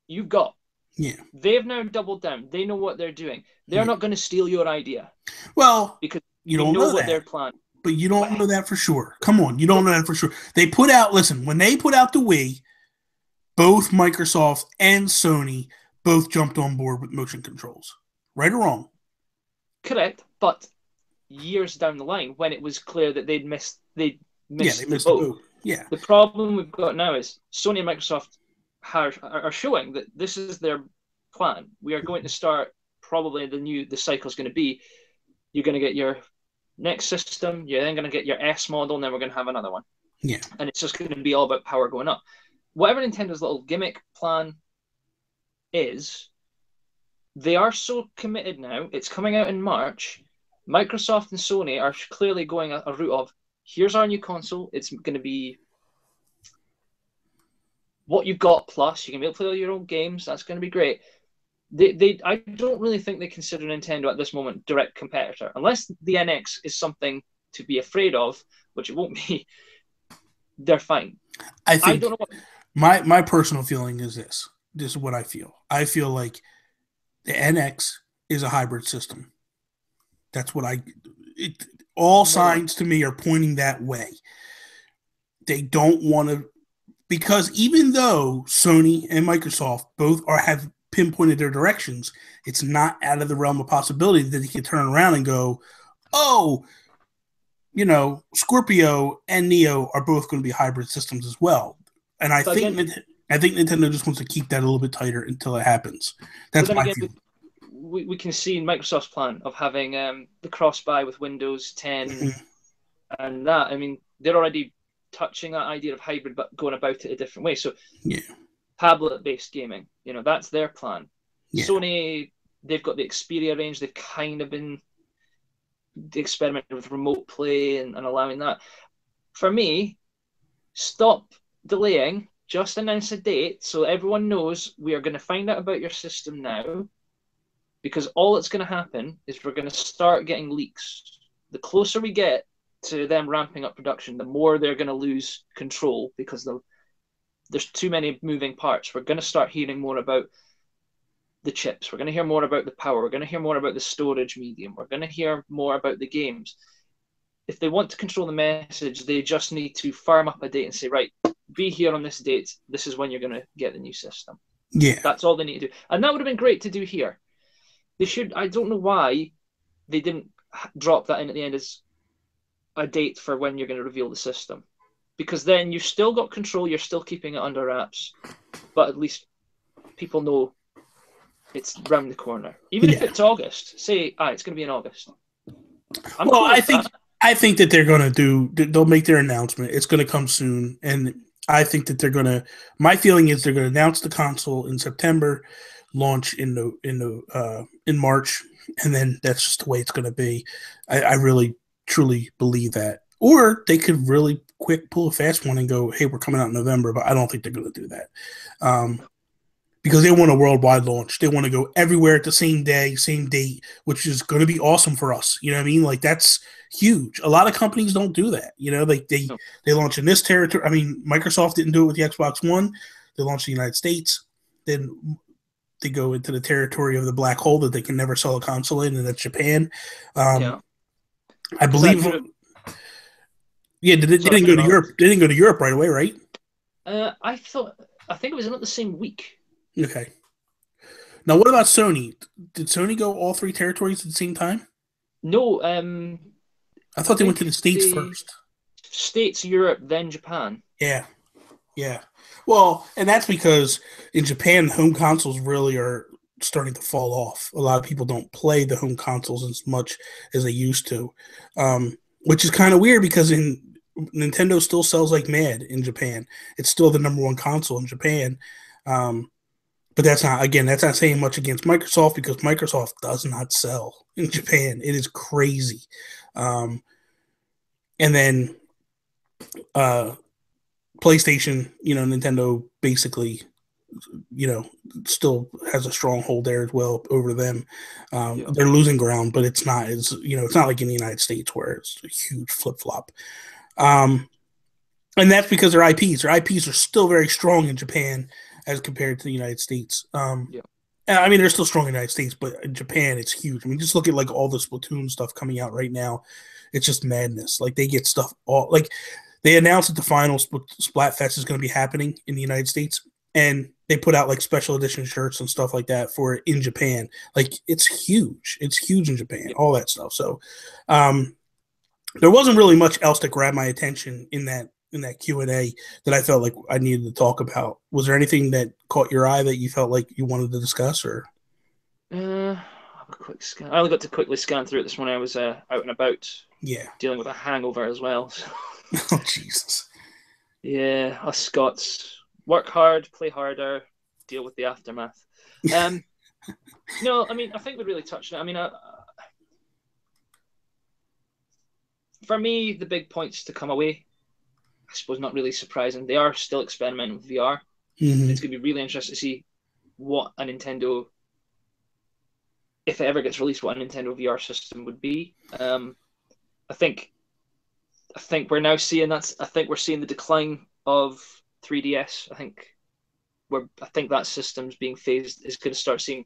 you've got. Yeah. They've now doubled down. They know what they're doing. They're not going to steal your idea. Well, because you don't know what they're planning. But you don't know that for sure. Come on, you don't know that for sure. They put out, listen, when they put out the Wii, both Microsoft and Sony both jumped on board with motion controls. Right or wrong? Correct, but years down the line, when it was clear that they'd missed the boat. Yeah. The problem we've got now is Sony and Microsoft are showing that this is their plan. We are going to start, probably the cycle's going to be, you're going to get your next system, you're then going to get your S model, and then we're going to have another one. Yeah. And it's just going to be all about power going up. Whatever Nintendo's little gimmick plan is, they are so committed now. It's coming out in March. Microsoft and Sony are clearly going a route of, here's our new console. It's going to be what you've got, plus you can be able to play your own games. That's going to be great. I don't really think they consider Nintendo at this moment direct competitor, unless the NX is something to be afraid of, which it won't be. They're fine. I think I don't know what... my personal feeling is this. This is what I feel. I feel like the NX is a hybrid system. That's what all signs to me are pointing that way. They don't want to, because even though Sony and Microsoft both have pinpointed their directions, it's not out of the realm of possibility that they could turn around and go, oh, Scorpio and Neo are both going to be hybrid systems as well. And I think Nintendo just wants to keep that a little bit tighter until it happens. That's my feeling. We can see in Microsoft's plan of having the cross-buy with Windows 10 and that. I mean, they're already touching that idea of hybrid, but going about it a different way. So, tablet-based gaming, that's their plan. Yeah. Sony, they've got the Xperia range. They've kind of been experimenting with remote play and allowing that. For me, stop delaying. Just announce a date so everyone knows we are going to find out about your system now. Because all that's going to happen is we're going to start getting leaks. The closer we get to them ramping up production, the more they're going to lose control because there's too many moving parts. We're going to start hearing more about the chips. We're going to hear more about the power. We're going to hear more about the storage medium. We're going to hear more about the games. If they want to control the message, they just need to firm up a date and say, right, be here on this date. This is when you're going to get the new system. Yeah. That's all they need to do. And that would have been great to do here. They should. I don't know why they didn't drop that in at the end as a date for when you're going to reveal the system, because then you've still got control. You're still keeping it under wraps, but at least people know it's round the corner. Even if it's August, say, it's going to be in August. I think that they're going to they'll make their announcement. It's going to come soon, and I think that they're going to. My feeling is they're going to announce the console in September. Launch in March, and then that's just the way it's going to be. I really truly believe that. Or they could really quick pull a fast one and go, hey, we're coming out in November, but I don't think they're going to do that because they want a worldwide launch. They want to go everywhere at the same day, same date, which is going to be awesome for us. You know what I mean? Like, that's huge. A lot of companies don't do that. They launch in this territory. I mean, Microsoft didn't do it with the Xbox One. They launched in the United States. Then they go into the territory of the black hole that they can never sell a console in, and that's Japan. I believe. They didn't go to Europe. They didn't go to Europe right away, right? I think it was not the same week. Okay. Now, what about Sony? Did Sony go all three territories at the same time? No. I thought they went to the States first. States, Europe, then Japan. Yeah. Well, and that's because in Japan, home consoles really are starting to fall off. A lot of people don't play the home consoles as much as they used to, which is kind of weird because in Nintendo still sells like mad in Japan. It's still the number one console in Japan. But that's not saying much against Microsoft because Microsoft does not sell in Japan. It is crazy. And then PlayStation, Nintendo basically, still has a stronghold there as well over them. They're losing ground, but it's not like in the United States where it's a huge flip flop. And that's because their IPs are still very strong in Japan as compared to the United States. I mean, they're still strong in the United States, but in Japan, it's huge. I mean, just look at like all the Splatoon stuff coming out right now. It's just madness. Like they get stuff they announced that the final Splatfest is going to be happening in the United States, and they put out like special edition shirts and stuff like that for in Japan. Like it's huge. It's huge in Japan. All that stuff. So there wasn't really much else that grabbed my attention in that Q&A that I felt like I needed to talk about. Was there anything that caught your eye that you felt like you wanted to discuss, or? A quick scan. I only got to quickly scan through it this morning. I was out and about. Yeah. Dealing with a hangover as well. So. Oh Jesus. Yeah, us Scots work hard, play harder, deal with the aftermath. No, I mean I think we really touched on it. I mean, for me, the big points to come away, I suppose not really surprising. They are still experimenting with VR. Mm-hmm. It's going to be really interesting to see what a Nintendo, if it ever gets released, what a Nintendo VR system would be. I think we're now seeing that. I think we're seeing the decline of 3DS. I think that system's being phased. Is going to start seeing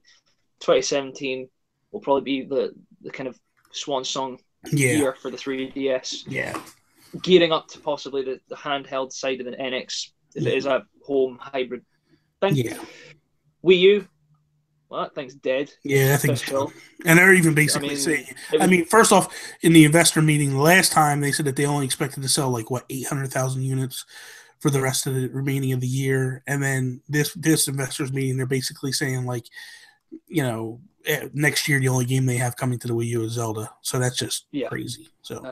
2017 will probably be the kind of swan song year for the 3DS. Yeah. Gearing up to possibly the handheld side of the NX if it is a home hybrid thing. Yeah. Wii U, well, that thing's dead. Yeah, I think so. And they're even basically saying, first off, in the investor meeting last time, they said that they only expected to sell 800,000 units for the rest of the remaining of the year. And then this investors meeting, they're basically saying next year the only game they have coming to the Wii U is Zelda. So that's just crazy. So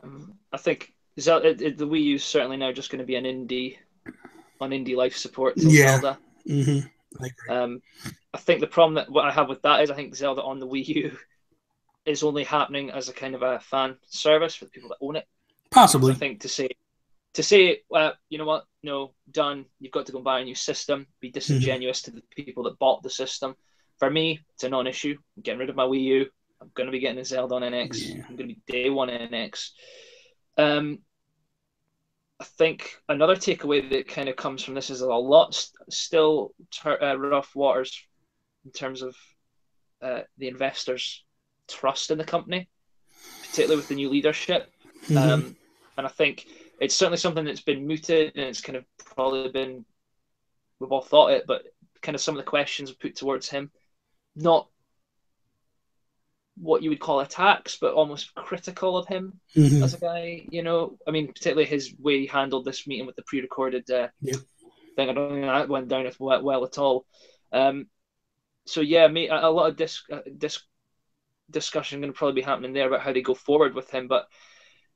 I think Zelda, the Wii U is certainly now just going to be an indie life support to Zelda. Mm-hmm. I agree. I think the problem that what I have with that is I think Zelda on the Wii U is only happening as a kind of a fan service for the people that own it. Possibly. I think to say, you know what? No, done. You've got to go and buy a new system. Be disingenuous to the people that bought the system. For me, it's a non-issue. I'm getting rid of my Wii U. I'm going to be getting a Zelda on NX. Yeah. I'm going to be day one NX. I think another takeaway that kind of comes from this is a lot still rough waters in terms of the investors' trust in the company, particularly with the new leadership. Mm-hmm. And I think it's certainly something that's been mooted, and it's kind of probably been, we've all thought it, but kind of some of the questions put towards him, not what you would call attacks, but almost critical of him as a guy, I mean, particularly his way he handled this meeting with the pre-recorded thing. I don't think that went down well at all. So yeah, a lot of discussion going to probably be happening there about how they go forward with him. But,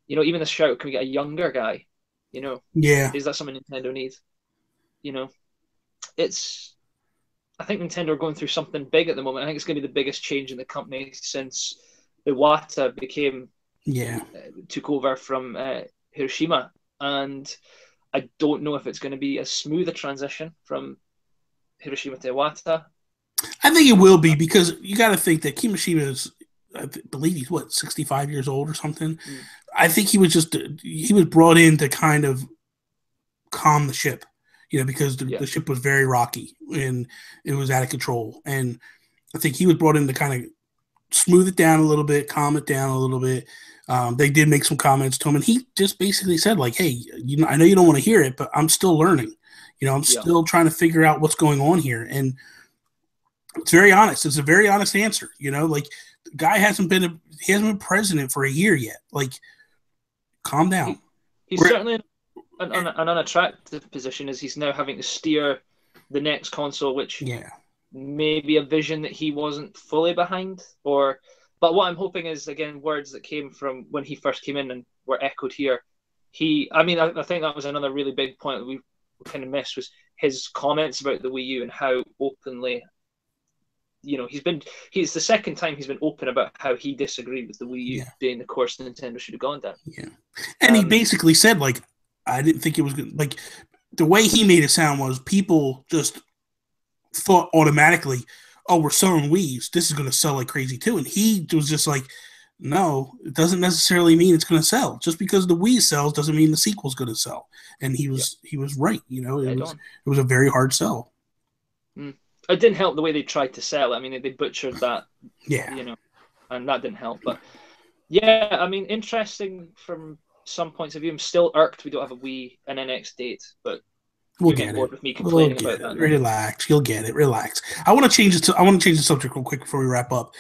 even the shout, can we get a younger guy? Is that something Nintendo needs? I think Nintendo are going through something big at the moment. I think it's going to be the biggest change in the company since Iwata took over from Hiroshima. And I don't know if it's going to be as smooth a transition from Hiroshima to Iwata. I think it will be, because you got to think that Kimishima is, I believe he's 65 years old or something. I think he was brought in to kind of calm the ship. Because the ship was very rocky and it was out of control. And I think he was brought in to kind of smooth it down a little bit, calm it down a little bit. They did make some comments to him, and he just basically said, hey, I know you don't want to hear it, but I'm still learning. I'm still trying to figure out what's going on here. And it's very honest. It's a very honest answer. The guy hasn't been president for a year yet. Calm down. He's certainly an unattractive position, as he's now having to steer the next console, which may be a vision that he wasn't fully behind. But what I'm hoping is, again, words that came from when he first came in and were echoed here, I think that was another really big point that we kind of missed, was his comments about the Wii U and how openly, he's the second time he's been open about how he disagreed with the Wii U being the course Nintendo should have gone down. Yeah. And he basically said, like, I didn't think it was good. Like, the way he made it sound was people just thought automatically, oh, we're selling Wii's, this is going to sell like crazy too. And he was just like, no, it doesn't necessarily mean it's going to sell. Just because the Wii sells doesn't mean the sequel's going to sell. And he was right. It was a very hard sell. It didn't help the way they tried to sell it. I mean, they butchered that. Yeah. And that didn't help. But yeah, I mean, interesting from some points of view. I'm still irked we don't have a Wii and NX date, but we'll get it. With me complaining about that. Relax, you'll get it. Relax. I want to change the subject real quick before we wrap up.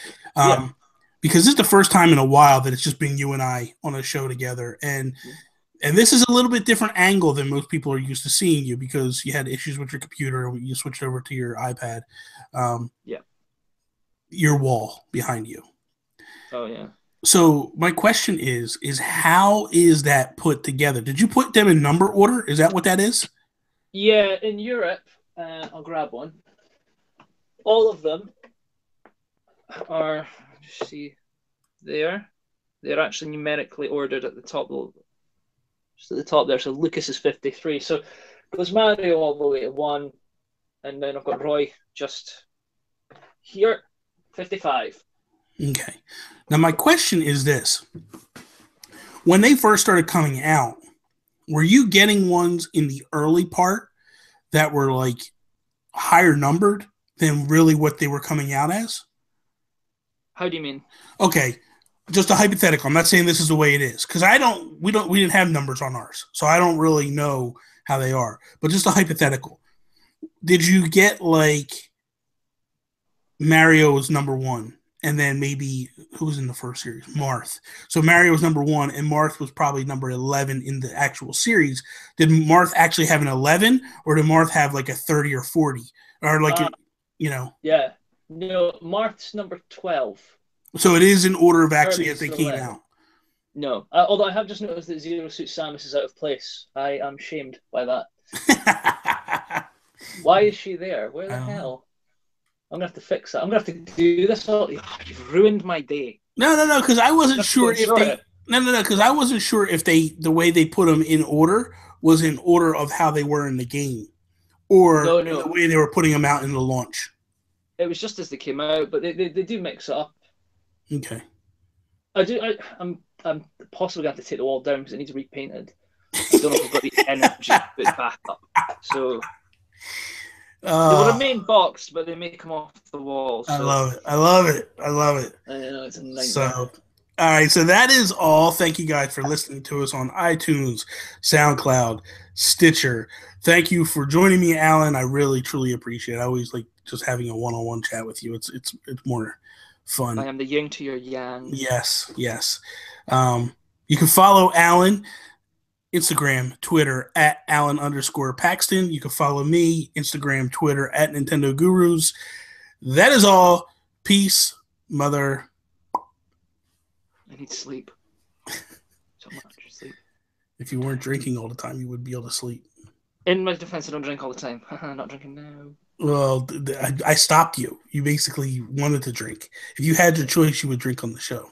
Because this is the first time in a while that it's just been you and I on a show together. And this is a little bit different angle than most people are used to seeing you, because you had issues with your computer and you switched over to your iPad. Your wall behind you. Oh, yeah. So my question is how is that put together? Did you put them in number order? Is that what that is? Yeah, in Europe, I'll grab one. All of them are... see there, they're actually numerically ordered at the top. Just at the top there. So Lucas is 53. So goes Mario all the way to 1, and then I've got Roy just here, 55. Okay. Now my question is this: when they first started coming out, were you getting ones in the early part that were like higher numbered than really what they were coming out as? How do you mean? Okay, just a hypothetical. I'm not saying this is the way it is, because we didn't have numbers on ours, so I don't really know how they are. But just a hypothetical. Did you get like Mario was number 1, and then maybe who was in the first series? Marth. So Mario was number 1, and Marth was probably number 11 in the actual series. Did Marth actually have an 11, or did Marth have like a 30 or 40, or like Yeah. No, Marth's number 12. So it is in order of actually as they came out. No, although I have just noticed that Zero Suit Samus is out of place. I am shamed by that. Why is she there? Where the hell? I'm going to have to fix that. I'm going to have to do this. You've ruined my day. No, because I wasn't sure if they... No, because I wasn't sure if the way they put them in order was in order of how they were in the game, or the way they were putting them out in the launch. It was just as they came out, but they do mix it up. Okay. I'm possibly going to have to take the wall down because it needs repainted. I don't know if I've got the energy to put it back up. So they will remain boxed, but they may come off the wall. So. I love it. I know, it's a nightmare. So, all right, so that is all. Thank you guys for listening to us on iTunes, SoundCloud, Stitcher. Thank you for joining me, Allan. I really, truly appreciate it. I always like just having a one-on-one chat with you. It's more fun. I am the yin to your yang. Yes. You can follow Allan, Instagram, Twitter, at Allan_Paxton. You can follow me, Instagram, Twitter, at Nintendo Gurus. That is all. Peace, mother. I need sleep. So much sleep. If you weren't drinking all the time, you would be able to sleep. In my defense, I don't drink all the time. Not drinking now. Well, I stopped you. You basically wanted to drink. If you had your choice, you would drink on the show.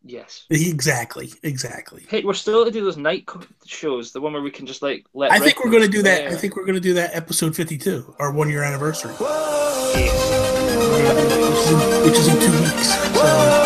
Yes. Exactly. Hey, we're still to do those night shows, the one where we can just like let. I think we're going to do that. I think we're going to do that episode 52, our 1 year anniversary, which is in 2 weeks. So.